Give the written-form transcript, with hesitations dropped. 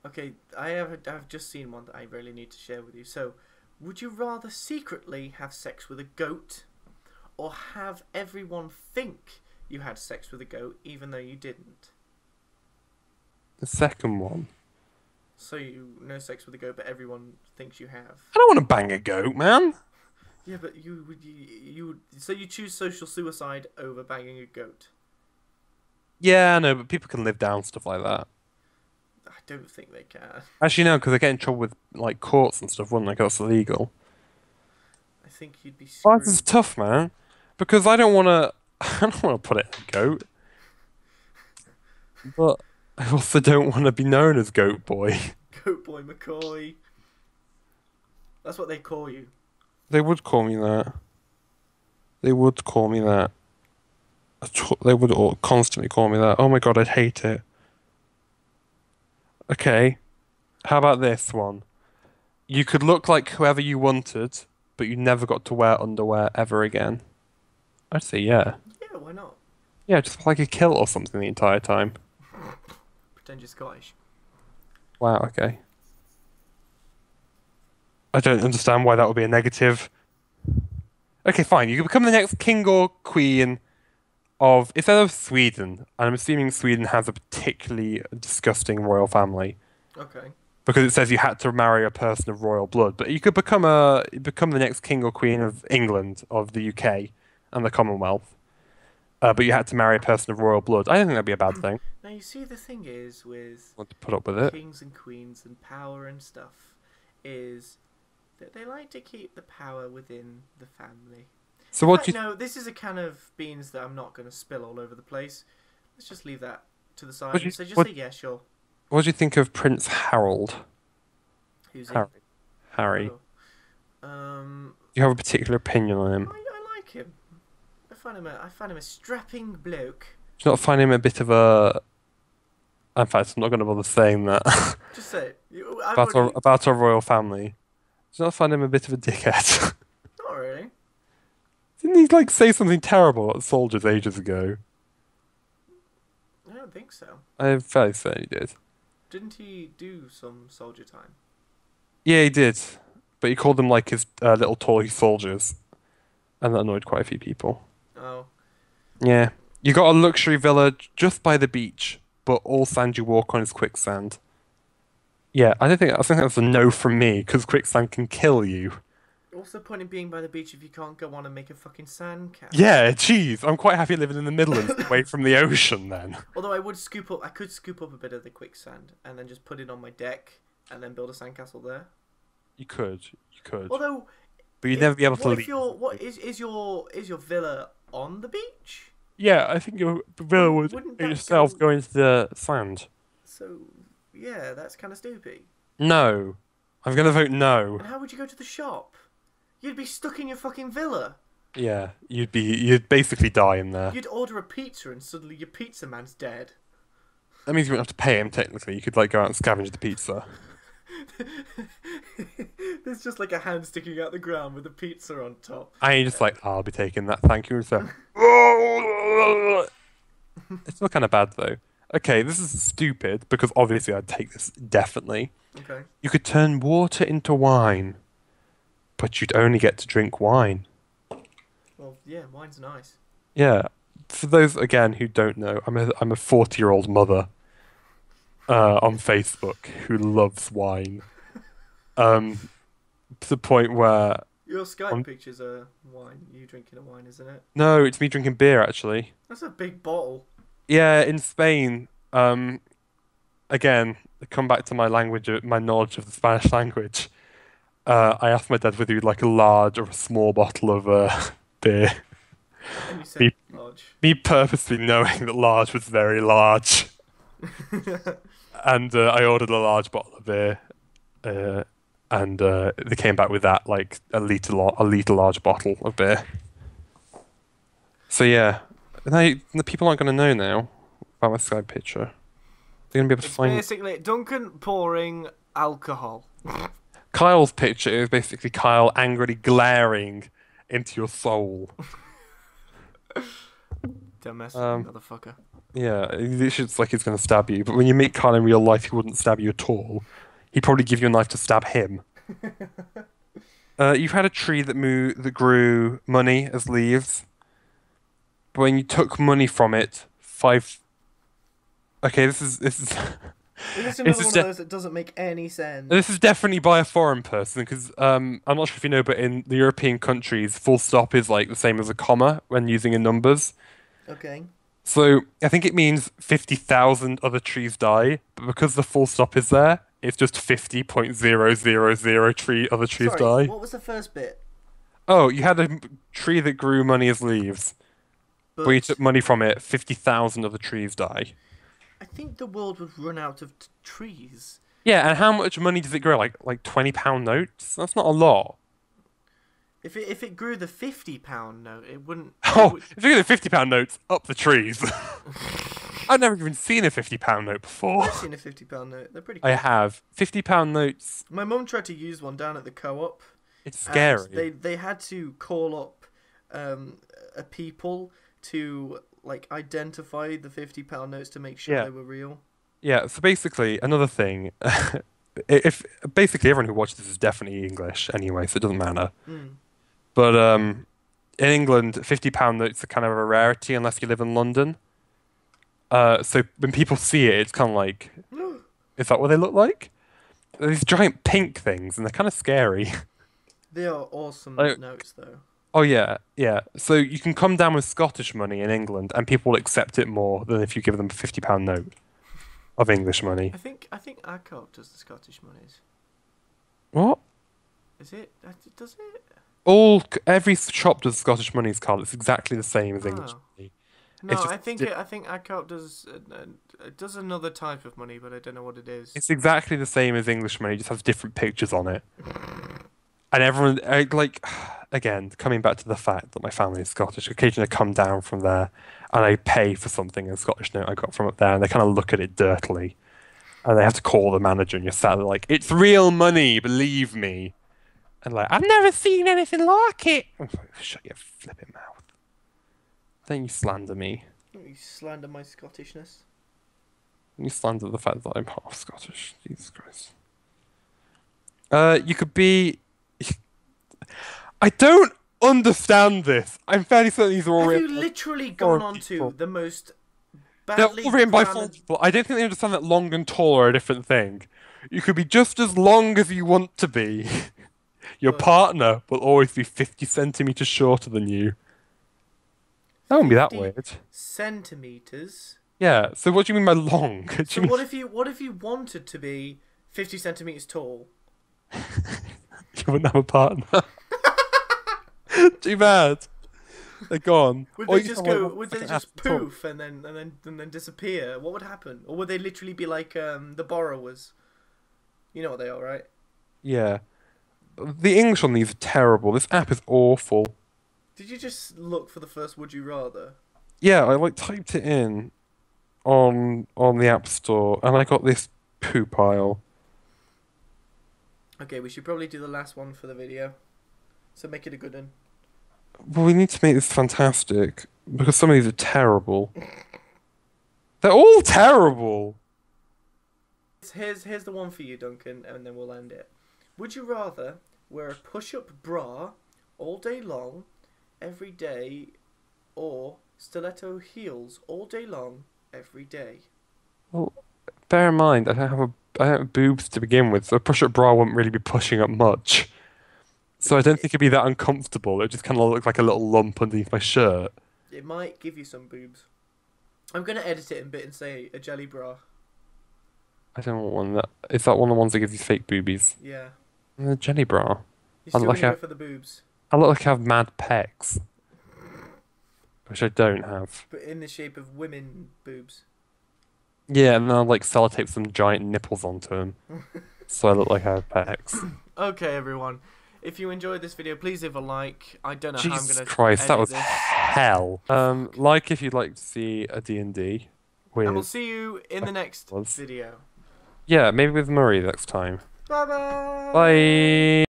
Okay, I've just seen one that I really need to share with you. So, would you rather secretly have sex with a goat, or have everyone think you had sex with a goat even though you didn't? The second one. So you no sex with a goat, but everyone thinks you have. I don't want to bang a goat, man. Yeah, but so you choose social suicide over banging a goat. Yeah, I know, but people can live down stuff like that. I don't think they can. Actually, no, because they get in trouble with like courts and stuff, wouldn't they? 'Cause that's illegal. I think you'd be Well, this is screwed. tough, man. Because I don't want to. I don't want to put it in a goat, but I also don't want to be known as Goat Boy. Goat boy McCoy. That's what they call you. They would call me that. They would call me that. They would all constantly call me that. Oh my God, I'd hate it. Okay, how about this one? You could look like whoever you wanted, but you never got to wear underwear ever again. I'd say yeah. Yeah, why not? Yeah, just like a kilt or something the entire time. Pretend you're Scottish. Wow, okay. I don't understand why that would be a negative. Okay, fine. You can become the next king or queen of, instead of Sweden, and I'm assuming Sweden has a particularly disgusting royal family Okay. because it says you had to marry a person of royal blood. But you could become the next king or queen of England, of the UK, and the Commonwealth. But you had to marry a person of royal blood. I don't think that'd be a bad thing. Now you see the thing is with I want to put up with it. kings and queens and power and stuff is that they like to keep the power within the family. So In what fact, do you no, this is a can of beans that I'm not going to spill all over the place. Let's just leave that to the what side do and you say, just what say, yeah, sure. what do you think of Prince Harold? Who's he? Harry. Harry. Oh. Um, Do you have a particular opinion on him? I like him. I find him a strapping bloke. Do you not find him a bit of a? In fact, I'm not going to bother saying that Just say it. I've already. about our royal family. Do you not find him a bit of a dickhead? Not really. Didn't he like say something terrible at soldiers ages ago? I don't think so. I'm fairly certain he did. Didn't he do some soldier time? Yeah, he did. But he called them like his little toy soldiers, and that annoyed quite a few people. Oh. Yeah. You got a luxury villa just by the beach, but all sand you walk on is quicksand. Yeah, I think that's a no from me, because quicksand can kill you. What's the point in being by the beach if you can't go on and make a fucking sand castle? Yeah, geez, I'm quite happy living in the Midlands, away from the ocean then. Although I could scoop up a bit of the quicksand and then just put it on my deck and then build a sandcastle there. You could. Although, But you'd never be able to what if leave. is your villa on the beach? Yeah, I think your villa would Wouldn't that yourself go? go into the sand. So, yeah, that's kind of stupid. No. I'm gonna vote no. And how would you go to the shop? You'd be stuck in your fucking villa. Yeah, you'd basically die in there. You'd order a pizza and suddenly your pizza man's dead. That means you wouldn't have to pay him technically. You could like go out and scavenge the pizza. There's just like a hand sticking out the ground with a pizza on top. And you're just like, I'll be taking that, thank you, sir. It's still kind of bad though. Okay, this is stupid because obviously I'd take this definitely. Okay. You could turn water into wine, but you'd only get to drink wine. Well, yeah, wine's nice. Yeah. For those again who don't know, I'm a 40-year-old mother on Facebook who loves wine. To the point where Your Skype um, pictures are wine. You drinking a wine, isn't it? no, it's me drinking beer actually. That's a big bottle. Yeah, in Spain. Again, come back to my language, my knowledge of the Spanish language. I asked my dad whether he'd like a large or a small bottle of beer. And you said Me, large. me purposely knowing that large was very large, and I ordered a large bottle of beer, uh, and they came back with that like a liter large bottle of beer. So yeah, the people aren't going to know now about my Skype picture. They're going to be able to It's find basically Duncan pouring alcohol. Kyle's picture is basically Kyle angrily glaring into your soul. Don't mess with me, motherfucker. Yeah, it's just like he's going to stab you. But when you meet Carl in real life, he wouldn't stab you at all. He'd probably give you a knife to stab him. You've had a tree that grew money as leaves. But when you took money from it, five. Okay, this is Is this this another is one de- of those that doesn't make any sense? this is definitely by a foreign person because I'm not sure if you know, but in the European countries, full stop is like the same as a comma when using in numbers. Okay. So I think it means 50,000 other trees die, but because the full stop is there, it's just 50.000 other trees Sorry, die. what was the first bit? Oh, you had a tree that grew money as leaves. When you But took money from it, 50,000 other trees die. I think the world would run out of trees. Yeah, and how much money does it grow? Like £20 notes? That's not a lot. If it grew the £50 note, it wouldn't. Oh, if you get the £50 notes, up the trees. I've never even seen a £50 note before. I've seen a £50 note. They're pretty cool. I have. £50 notes, My mum tried to use one down at the co-op. it's and scary. They had to call up a people to like identify the £50 notes to make sure Yeah. they were real. Yeah, so basically, another thing, if basically everyone who watches this is definitely English anyway, so it doesn't matter. Mm. But in England, £50 notes are kind of a rarity unless you live in London. So when people see it, it's kind of like, is that what they look like? They're these giant pink things, and they're kind of scary. They are awesome Like- notes, though. Oh yeah, yeah. So you can come down with Scottish money in England, and people will accept it more than if you give them a £50 note of English money. I think ACOP does the Scottish monies. What? Is it? Does it? Every shop does Scottish money's card. It's exactly the same as English Oh. money. No, It's just I think ACOP does it does another type of money, but I don't know what it is. It's exactly the same as English money. It just has different pictures on it. And everyone, like, again, coming back to the fact that my family is Scottish, occasionally I come down from there and I pay for something in a Scottish note I got from up there, and they kind of look at it dirtily. And they have to call the manager, and you're sat there like, it's real money, believe me. And like, I've never seen anything like it. I'm like, shut your flipping mouth. Then you slander me. You slander my Scottishness. You slander the fact that I'm half Scottish. Jesus Christ. You could be. I don't understand this. I'm fairly certain these are all Have you written. literally foreign gone on people. to the most They're badly all written by grammared- foreign people. I don't think they understand that long and tall are a different thing. You could be just as long as you want to be. Your Right. partner will always be 50 centimeters shorter than you. That wouldn't be that 50 weird. centimeters. Yeah. So what do you mean by long? Do So you mean what if you wanted to be 50 centimeters tall? you wouldn't have a partner? Too bad. They're gone. Would Or they you just can have go? one Would that they can just have to talk. poof and then disappear? What would happen? Or would they literally be like the borrowers? You know what they are, right? Yeah. The English on these are terrible. This app is awful. Did you just look for the first "Would you rather"? Yeah, I like typed it in on the App Store, and I got this poo pile. Okay, we should probably do the last one for the video. So make it a good one. Well, we need to make this fantastic because some of these are terrible. They're all terrible. Here's the one for you, Duncan, and then we'll end it. Would you rather wear a push-up bra all day long, every day, or stiletto heels all day long, every day? Well, bear in mind, I don't have boobs to begin with, so a push-up bra wouldn't really be pushing up much. So I don't think it'd be that uncomfortable. It just kind of look like a little lump underneath my shirt. It might give you some boobs. I'm gonna edit it in a bit and say a jelly bra. I don't want one that. Is that one of the ones that gives you fake boobies? Yeah. The jelly bra. You're still like gonna a- go for the boobs, I look like I have mad pecs, which I don't have. but in the shape of women boobs. Yeah, and then I'll like sellotape some giant nipples onto them, so I look like I have pecs. Okay, everyone. If you enjoyed this video, please leave a like. I don't know how I'm Jesus gonna Christ, that edit was this. hell. Like if you'd like to see a D&D And we'll with, see you in the next was. video. yeah, maybe with Murray next time. Bye bye. Bye.